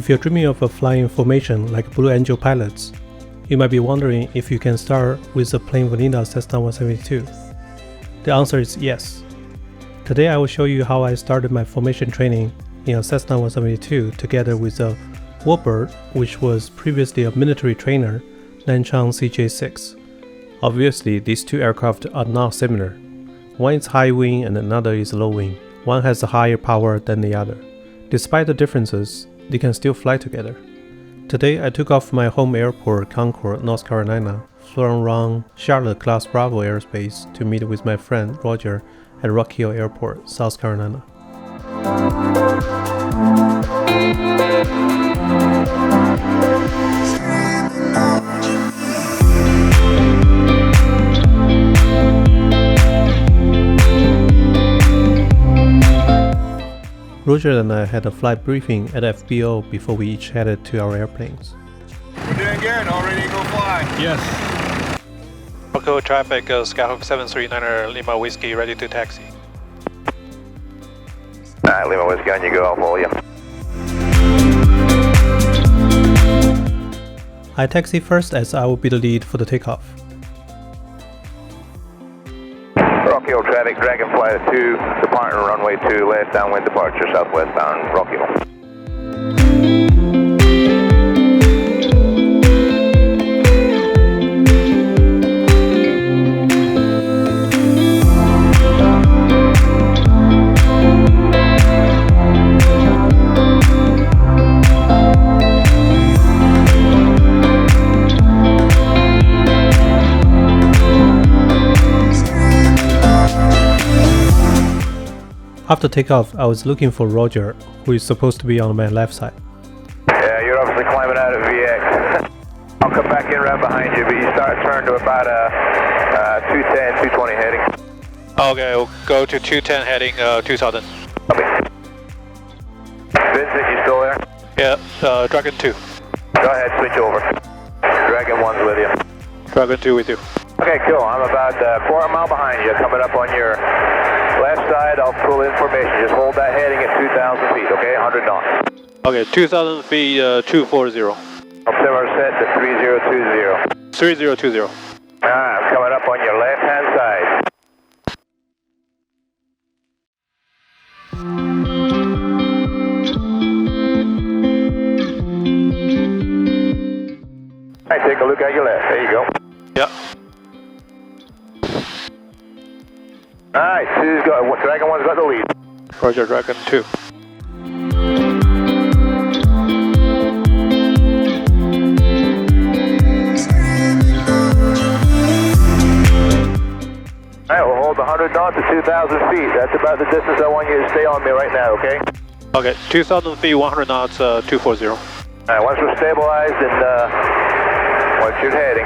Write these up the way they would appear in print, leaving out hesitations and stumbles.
If you're dreaming of a flying formation like Blue Angel pilots, you might be wondering if you can start with a plain vanilla Cessna 172. The answer is yes. Today I will show you how I started my formation training in a Cessna 172 together with a Warbird, which was previously a military trainer, Nanchang CJ6. Obviously, these two aircraft are not similar. One is high wing and another is low wing. One has a higher power than the other. Despite the differences, they can still fly together. Today I took off my home airport, Concord, North Carolina, flown around Charlotte Class Bravo Airspace to meet with my friend Roger at Rock Hill Airport, South Carolina. Roger and I had a flight briefing at FBO before we each headed to our airplanes. We're doing good, all ready to go fly. Yes. Local traffic, Skyhawk 739er, Lima Whiskey, ready to taxi. Alright, Lima Whiskey on you go, I'll follow you. I taxi first as I will be the lead for the takeoff. Rock Hill traffic, Dragonfly 2, departing runway 2, left downwind departure, southwest bound, Rock Hill. After takeoff, I was looking for Roger, who is supposed to be on my left side. Yeah, you're obviously climbing out of VX. I'll come back in right behind you, but you start turn to about 210, 220 heading. Okay, we'll go to 210 heading 2000. Copy. Vincent, you still there? Yeah, Dragon 2. Go ahead, switch over. Dragon 1's with you. Dragon 2 with you. Okay, cool. I'm about a quarter mile behind you, coming up on your left side. I'll pull information. Just hold that heading at 2,000 feet, okay? 100 knots. Okay, 2000 feet, 240. Altimeter set to 3020. 3020. Alright, I'm coming up on your left-hand side. Alright, take a look at your left. There you go. Yep. Alright, Dragon 1's got the lead. Roger, Dragon 2. Alright, we'll hold 100 knots at 2,000 feet. That's about the distance I want you to stay on me right now, okay? Okay, 2000 feet, 100 knots, 240. Alright, once we're stabilized and once you're heading,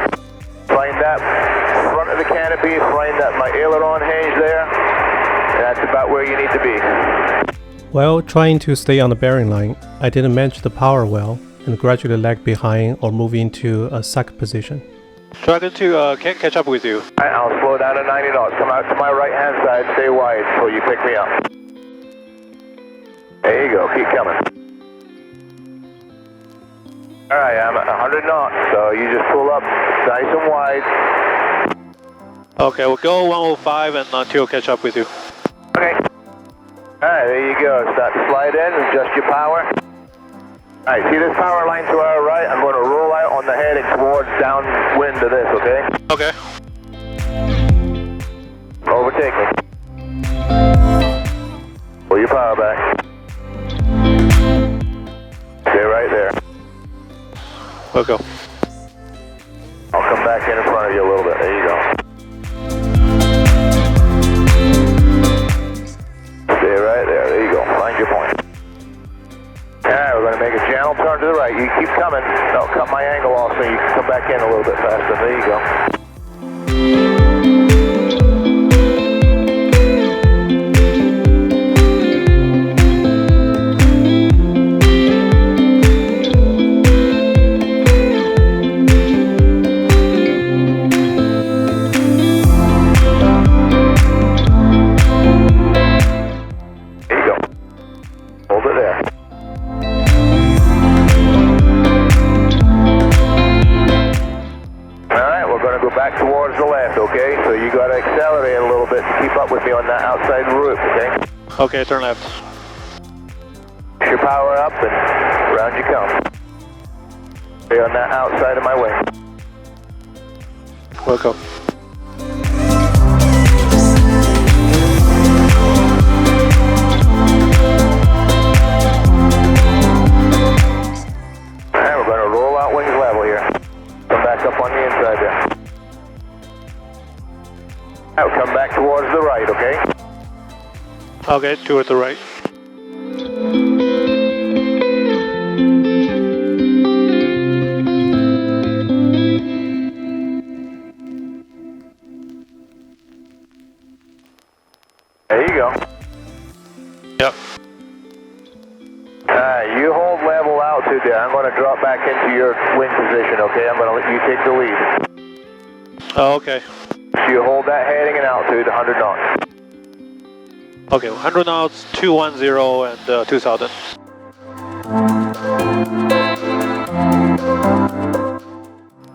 find that front of the canopy, find that my aileron hinge there. That's about where you need to be. While trying to stay on the bearing line, I didn't manage the power well and gradually lagged behind or move into a suck position. Dragon 2 can't catch up with you. Alright, I'll slow down to 90 knots. Come out to my right-hand side, stay wide until you pick me up. There you go, keep coming. Alright, I'm at 100 knots, so you just pull up nice and wide. Okay, we'll go 105 and until catch up with you. Okay. Alright, there you go. Start to slide in, adjust your power. Alright, see this power line to our right? I'm going to roll out on the heading towards downwind of this, okay? Okay. Overtake me. Pull your power back. Stay right there. We'll go. I'll come back in front of you a little bit. There you go. Stay right there. There you go. Find your point. Alright, we're going to make a channel turn to the right. You keep coming. No, cut my angle off so you can come back in a little bit faster. There you go. you got to accelerate a little bit to keep up with me on that outside route, okay? Okay, turn left. Push your power up and round you come. Stay on that outside of my wing. Welcome. Alright, we're going to roll out wings level here. Come back up on the inside there. Alright, we'll come back towards the right, okay? Okay, toward the right. There you go. Yep. Alright, you hold level altitude there. I'm going to drop back into your wing position, okay? I'm going to let you take the lead. Oh, okay. So you hold that heading and altitude 100 knots. Okay, 100 knots, 210 and 2000.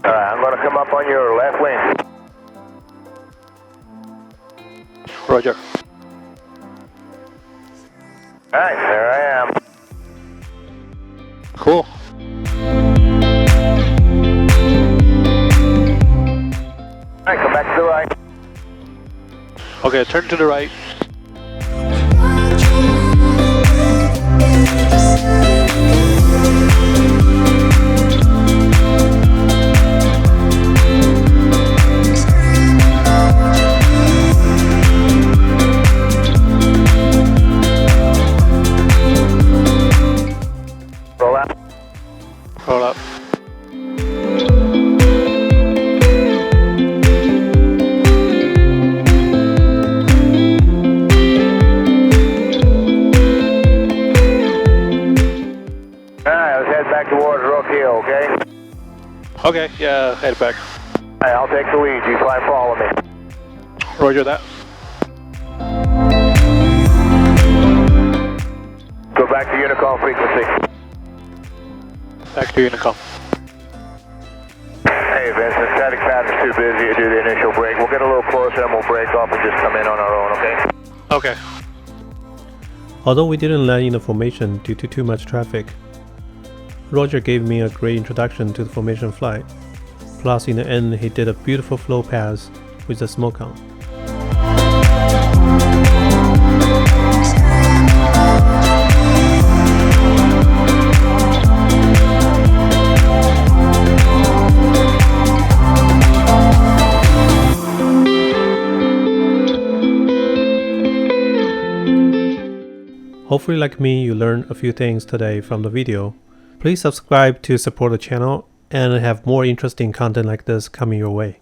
Alright, I'm going to come up on your left wing. Roger. Alright, there I am. Cool. Alright, come back to the right. Okay, turn to the right. Roll out. Roll up. Alright, let's head back towards Rook Hill, okay? Okay, yeah, head back. Alright, I'll take the lead. You try and follow me. Roger that. Go back to Unicom frequency. Back to Unicom. Hey Vincent, static pattern's too busy to do the initial break. We'll get a little closer and we'll break off and just come in on our own, okay? Okay. Although we didn't land in the formation due to too much traffic, Roger gave me a great introduction to the formation flight. Plus in the end he did a beautiful flow pass with the smoke on. Hopefully like me you learned a few things today from the video. Please subscribe to support the channel and have more interesting content like this coming your way.